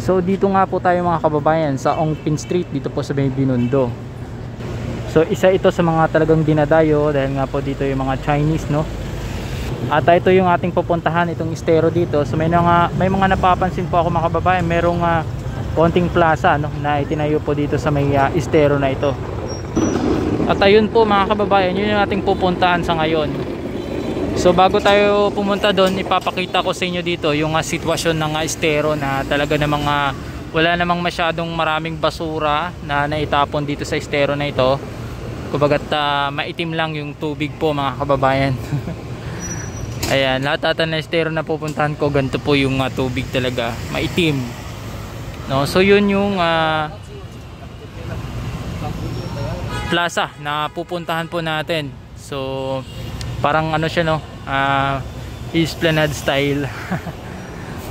So dito nga po tayo mga kababayan sa Ongpin Street dito po sa may Binondo. So isa ito sa mga talagang dinadayo dahil nga po dito yung mga Chinese, no. At ito yung ating pupuntahan, itong estero dito. So may mga napapansin po ako mga kababayan, merong konting plaza, no, na itinayo po dito sa may estero na ito. At ayun po mga kababayan, yun yung ating pupuntahan sa ngayon. So bago tayo pumunta doon, ipapakita ko sa inyo dito yung sitwasyon ng estero na talaga namang wala namang masyadong maraming basura na naitapon dito sa estero na ito. Kumbagat maitim lang yung tubig po mga kababayan. Ayan, lahat ata na estero na pupuntahan ko, ganito po yung tubig talaga, maitim. No, so yun yung plaza na pupuntahan po natin. So parang ano siya, no, Esplanade style.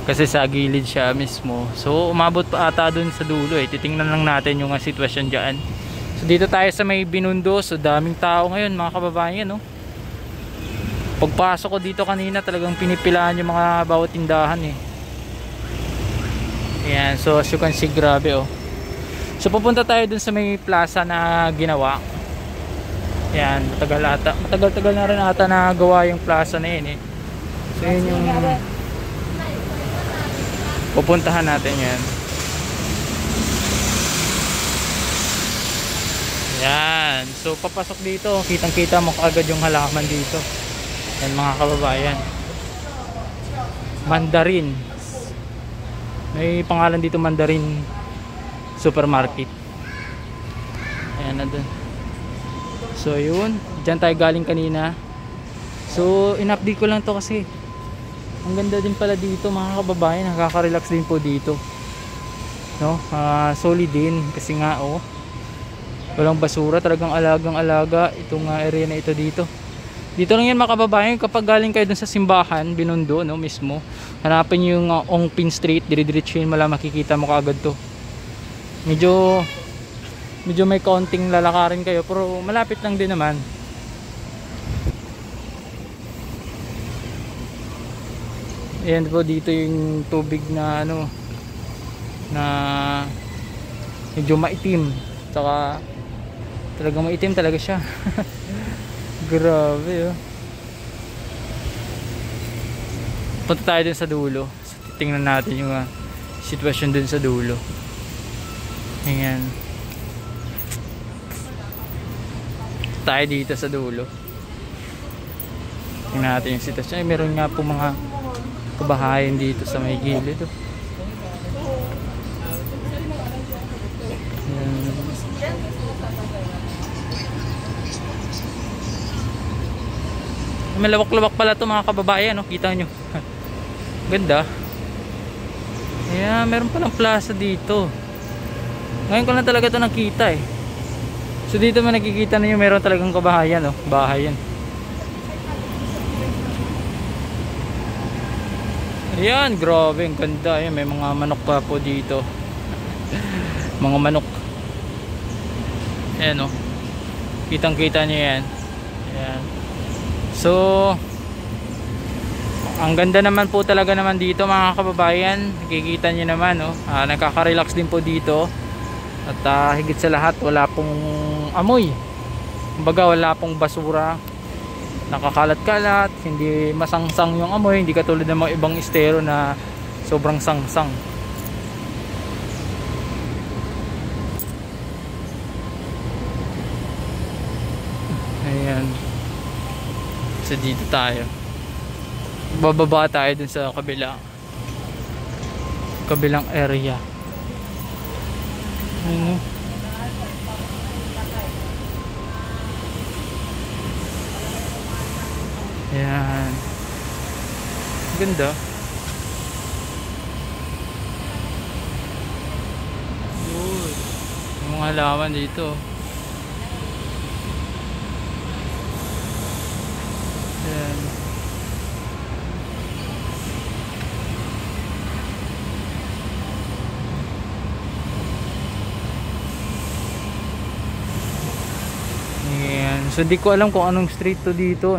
Kasi sa gilid siya mismo. So umabot pa ata dun sa dulo titingnan lang natin yung sitwasyon dyan. So dito tayo sa may Binondo. So daming tao ngayon mga kababayan, no. Pagpasok ko dito kanina talagang pinipilahan yung mga bawat tindahan Ayan, so as you can see, grabe So pupunta tayo dun sa may plaza na ginawa. Ayan, matagal na rin ata na gawa yung plaza na yun So yun yung pupuntahan natin yan. Ayan, so papasok dito, kitang kita mo kaagad yung halaman dito. Ayan mga kababayan, Mandarin, may pangalan dito, Mandarin Supermarket. Ayan na dun. So yun, dyan tayo galing kanina. So in-update ko lang to kasi ang ganda din pala dito mga kababayan, nakaka-relax din po dito, no. Solid din kasi nga walang basura, talagang alagang alaga itong area na ito dito. Dito lang yan mga kababayan, kapag galing kayo dun sa simbahan Binondo, no, mismo, hanapin nyo yung Ongpin Street, dire-diretsuhin mo lang, makikita mo kaagad to. Medyo may kaunting lalakarin kayo pero malapit lang din naman. Ayan po dito yung tubig na na medyo maitim, saka talagang maitim talaga siya. Grabe Punta tayo dun sa dulo. So, tingnan natin yung sitwasyon dun sa dulo. Ayan, tayo dito sa dulo. Tingnan natin yung sitwasyon. Meron nga po mga kabahayan dito sa may gilid Malawak-lawak pala to mga kababayan, kita nyo. Ganda. Ayan, meron palang plaza dito. Ngayon ko lang talaga to nakita So dito man nakikita niyo meron talagang kabahayan, bahay yan. Ayan, grabe, ang ganda. Ayan, may mga manok pa po dito. Mga manok. Ayan kitang kita nyo yan. Ayan. So ang ganda naman po talaga naman dito mga kababayan. Nakikita nyo naman nakaka-relax din po dito. At higit sa lahat, wala pong amoy. Kumbaga wala pong basura, nakakalat-kalat, hindi masangsang yung amoy, hindi katulad ng mga ibang estero na sobrang sangsang. Ayan. So dito tayo, bababa tayo dun sa kabilang area. Ayan, ganda. Yung mga halaman dito. Ayan. Ayan. So di ko alam kung anong street to dito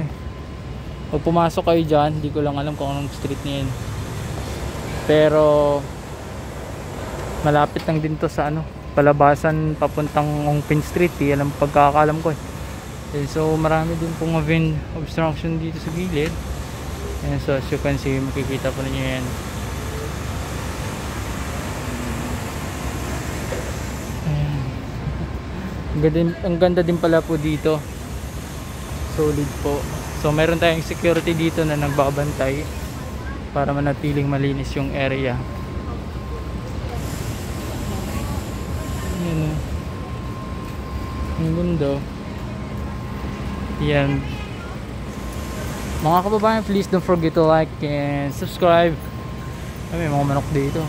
Pag pumasok kayo dyan, di ko lang alam kung anong street niya Pero Malapit lang din to sa ano, palabasan papuntang Ong Pin Street, alam pagkakaalam ko eh. So marami din pong obstruction dito sa gilid. Ayan, so as you can see, makikita po ninyo yan. Ayan. Ang ganda din pala po dito, solid po. So meron tayong security dito na nagbabantay para manatiling malinis yung area. Ayan, ang ganda. Yan. Mga kababayan, please don't forget to like and subscribe. May mga manok dito.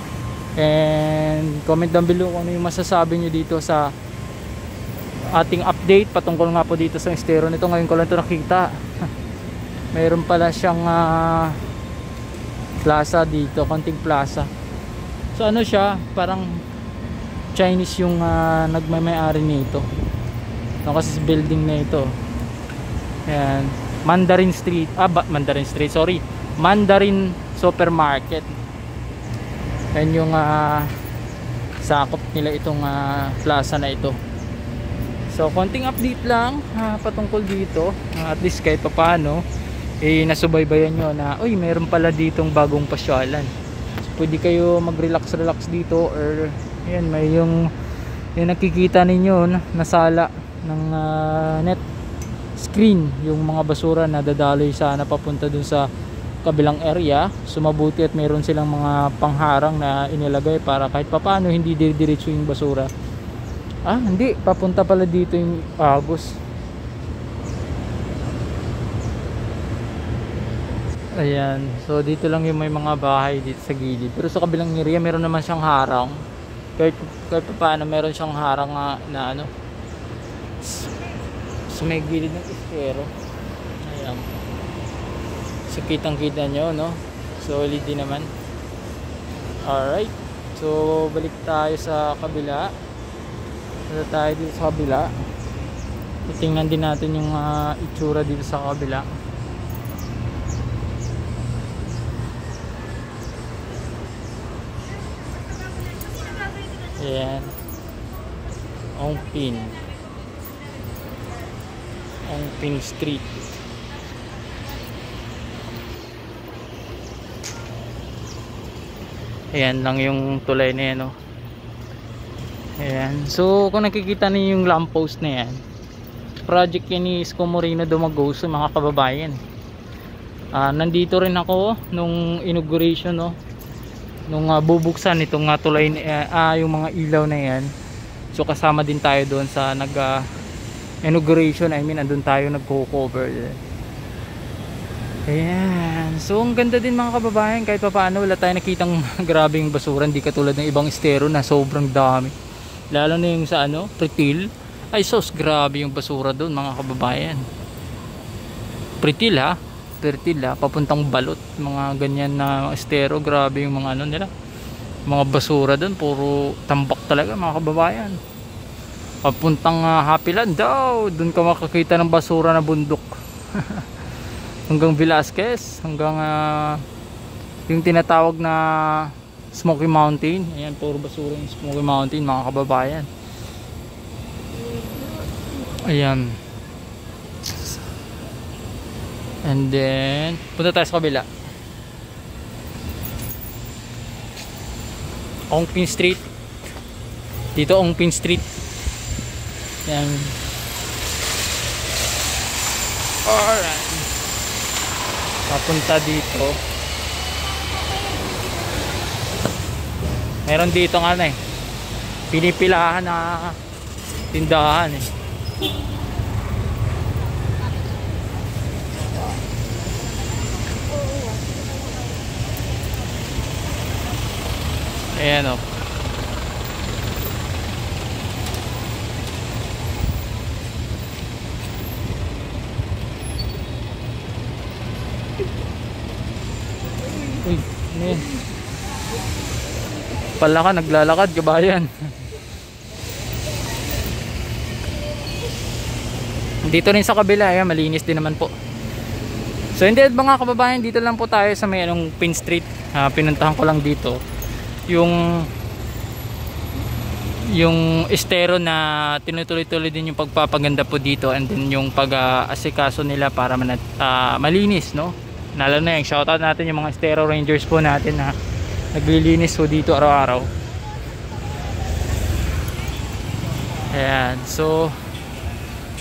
And comment down below kung ano yung masasabi nyo dito sa ating update patungkol nga po dito sa estero nito. Ngayon ko lang ito nakita. Mayroon pala siyang plaza dito, konting plaza. So ano siya, parang Chinese yung nagmamay-ari nito. No, kasi building na ito. Ayan, Mandarin Street, Mandarin Street, sorry, Mandarin Supermarket. Yan yung sakop nila itong plaza na ito. So konting update lang patungkol dito, at least kahit papaano nasubaybayan nyo na uy, mayroon pala ditong bagong pasyalan. So, pwede kayo mag-relax dito, or yan, may yung nakikita ninyo na sala ng net screen, yung mga basura na dadaloy sana papunta dun sa kabilang area. Sumabuti at mayroon silang mga pangharang na inilagay para kahit papaano hindi diretso yung basura. Hindi, papunta pala dito yung agos. Ayan, so dito lang yung may mga bahay dito sa gilid, pero sa kabilang area meron naman siyang harang. Kahit papaano meron siyang harang na ano, sa may gilid ng estero. Ayan, so kitang kita nyo, no? Solid din naman. Alright, so balik tayo sa kabila. Tayo dito sa kabila. Tingnan din natin yung itsura dito sa kabila. Ayan, Ong Pin Street. Ayan lang yung tulay na yan, no? Ayan, so kung nakikita niyo yung lamppost na yan, project yan ni Isko Moreno Dumagoso, mga kababayan. Nandito rin ako nung inauguration, no? Nung bubuksan itong tulay yung mga ilaw na yan. So kasama din tayo doon sa inauguration. I mean, andun tayo nagko-cover. Ayan, so ang ganda din, mga kababayan. Kahit pa paano wala tayo nakitang grabing basura, hindi katulad ng ibang estero na sobrang dami. Lalo na yung sa Pretil. Ay sos, grabe yung basura doon, mga kababayan. Pretil papuntang Balot, mga ganyan na estero. Grabe yung mga nila, mga basura doon, puro tambak talaga, mga kababayan. Papuntang Happyland daw, doon ka makakita ng basura na bundok. Hanggang Velasquez, hanggang yung tinatawag na Smoky Mountain. Ayan, puro basura yung Smoky Mountain, mga kababayan. Ayan. And then punta tayo sa kabila. Ong Pin Street. Dito Ong Pin Street. Yan. Alright. Papunta dito. Meron dito nga na pinipilahan na tindahan Ayan o. Uy, ano yan? Pala ka, naglalakad, kabayan. Dito rin sa kabila, ayan, malinis din naman po. So hindi, mga kababayan, dito lang po tayo sa may Pin Street. Pinuntahan ko lang dito yung yung estero na tinutuloy-tuloy din yung pagpapaganda po dito, and then yung pag-asikaso nila para malinis, no? Lalo na yung shoutout natin yung mga estero rangers po natin na naglilinis po dito araw-araw. Ayan, so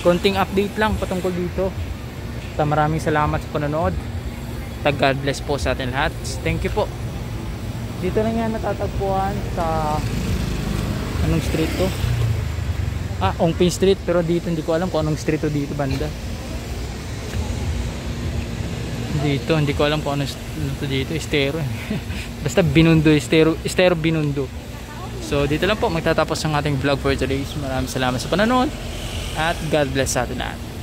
konting update lang patungkol dito. Maraming salamat sa panonood. God bless po sa atin lahat. Thank you po. Dito lang yan natatagpuan sa anong street to? Ongpin Street, pero dito hindi ko alam kung anong street to dito banda. Dito hindi ko alam kung ano to dito, estero. Basta Binondo, estero Binondo. So dito lang po magtatapos ang ating vlog for today. Maraming salamat sa panonood at God bless sa atin lahat.